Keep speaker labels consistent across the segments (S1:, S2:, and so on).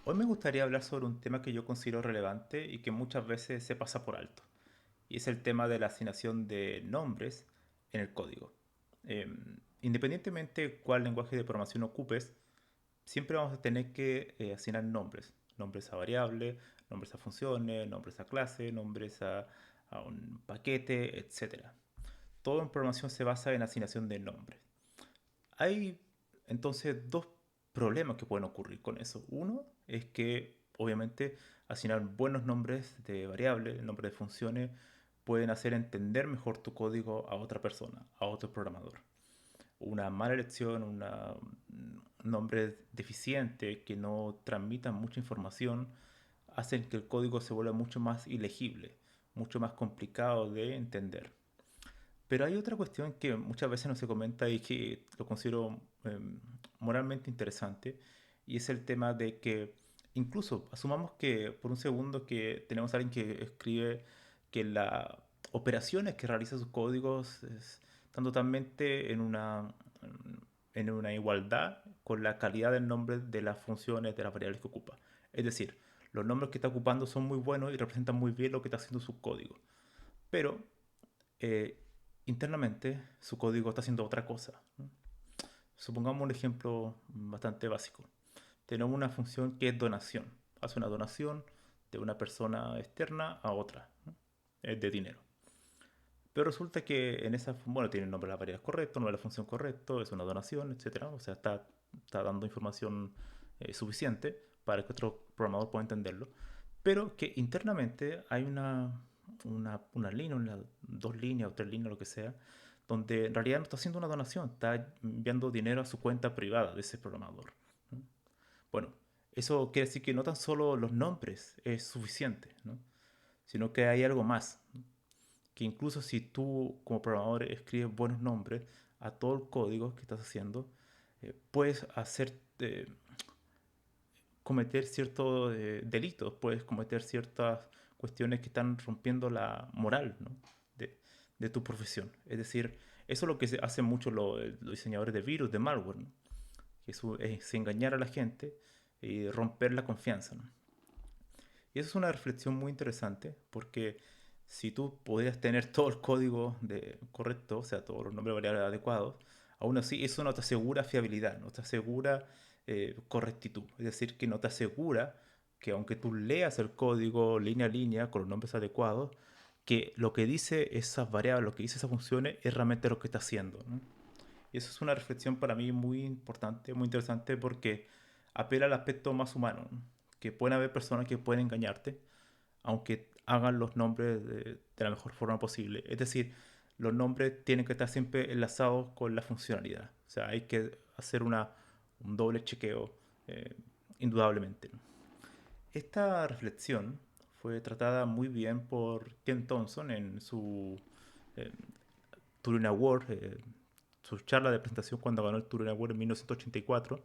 S1: Hoy me gustaría hablar sobre un tema que yo considero relevante y que muchas veces se pasa por alto, y es el tema de la asignación de nombres en el código. Independientemente cuál lenguaje de programación ocupes, siempre vamos a tener que asignar nombres. Nombres a variables, nombres a funciones, nombres a clase, nombres a un paquete, etcétera. Todo en programación se basa en asignación de nombres. Hay entonces dos problemas que pueden ocurrir con eso. Uno es que obviamente asignar buenos nombres de variables, nombres de funciones, pueden hacer entender mejor tu código a otra persona, a otro programador. Una mala elección, un nombre deficiente que no transmita mucha información, hacen que el código se vuelva mucho más ilegible, mucho más complicado de entender. Pero hay otra cuestión que muchas veces no se comenta y que lo considero moralmente interesante, y es el tema de que incluso asumamos que por un segundo que tenemos a alguien que escribe que las operaciones que realiza sus códigos están totalmente en una igualdad con la calidad del nombre de las funciones, de las variables que ocupa. Es decir, los nombres que está ocupando son muy buenos y representan muy bien lo que está haciendo su código. Pero eh, internamente su código está haciendo otra cosa, ¿no? Supongamos un ejemplo bastante básico. Tenemos una función que es donación. Hace una donación de una persona externa a otra, ¿no? Es de dinero. Pero resulta que en esa, bueno, tiene el nombre de la variable correcto, no de la función correcto, es una donación, etcétera. O sea, está dando información suficiente para que otro programador pueda entenderlo. Pero que internamente hay una línea, dos líneas o tres líneas, lo que sea, donde en realidad no está haciendo una donación, está enviando dinero a su cuenta privada de ese programador, ¿no? Bueno, eso quiere decir que no tan solo los nombres es suficiente, ¿no? Sino que hay algo más, ¿no? Que incluso si tú como programador escribes buenos nombres a todo el código que estás haciendo, puedes hacer cometer ciertos delitos, puedes cometer ciertas cuestiones que están rompiendo la moral, ¿no? de tu profesión. Es decir, eso es lo que hacen mucho los diseñadores de virus, de malware, ¿no? Que es engañar a la gente y romper la confianza, ¿no? Y eso es una reflexión muy interesante porque si tú pudieras tener todo el código correcto, o sea, todos los nombres variables adecuados, aún así eso no te asegura fiabilidad, no te asegura correctitud. Es decir, que no te asegura que aunque tú leas el código línea a línea con los nombres adecuados, que lo que dice esas variables, lo que dice esas funciones es realmente lo que está haciendo, ¿no? Y eso es una reflexión para mí muy importante, muy interesante porque apela al aspecto más humano, ¿no? Que pueden haber personas que pueden engañarte, aunque hagan los nombres de la mejor forma posible. Es decir, los nombres tienen que estar siempre enlazados con la funcionalidad. O sea, hay que hacer un doble chequeo, eh, indudablemente, ¿no? Esta reflexión fue tratada muy bien por Ken Thompson en su eh, Turing Award, su charla de presentación cuando ganó el Turing Award en 1984,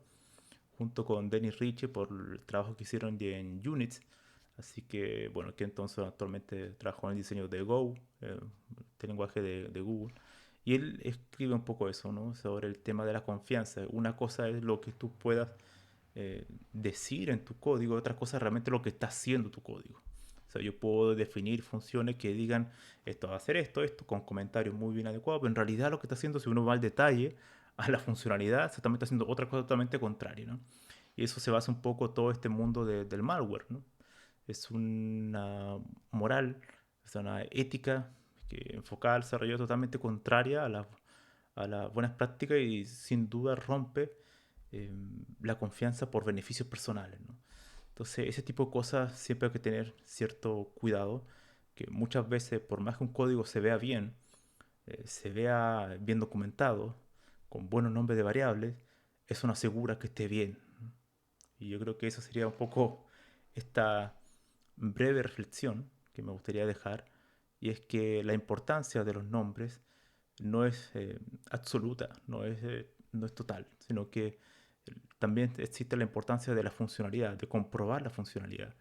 S1: junto con Dennis Ritchie por el trabajo que hicieron en Unix. Así que, bueno, que entonces actualmente trabajó en el diseño de Go, este lenguaje de Google. Y él escribe un poco eso, ¿no? Sobre el tema de la confianza. Una cosa es lo que tú puedas decir en tu código, otra cosa es realmente lo que está haciendo tu código. O sea, yo puedo definir funciones que digan esto va a hacer esto, con comentarios muy bien adecuados, pero en realidad lo que está haciendo, si uno va al detalle, a la funcionalidad, se también está haciendo otra cosa totalmente contraria, ¿no? Y eso se basa un poco todo este mundo del malware, ¿no? Es una moral, es una ética que enfocada al desarrollo totalmente contraria a las buenas prácticas y sin duda rompe eh, la confianza por beneficios personales, ¿no? Entonces, ese tipo de cosas siempre hay que tener cierto cuidado, que muchas veces, por más que un código se vea bien, se vea bien documentado, con buenos nombres de variables, eso no asegura que esté bien. Y yo creo que eso sería un poco esta breve reflexión que me gustaría dejar, y es que la importancia de los nombres no es absoluta, no es total, sino que también existe la importancia de la funcionalidad, de comprobar la funcionalidad,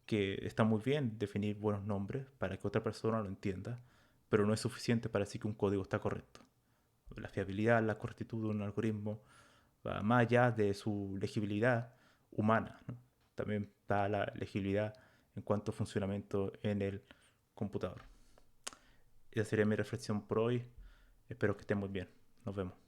S1: que está muy bien definir buenos nombres para que otra persona lo entienda, pero no es suficiente para decir que un código está correcto. La fiabilidad, la correctitud de un algoritmo va más allá de su legibilidad humana, ¿no? también da la legibilidad en cuanto a funcionamiento en el computador. Esa sería mi reflexión por hoy. Espero que estén muy bien. Nos vemos.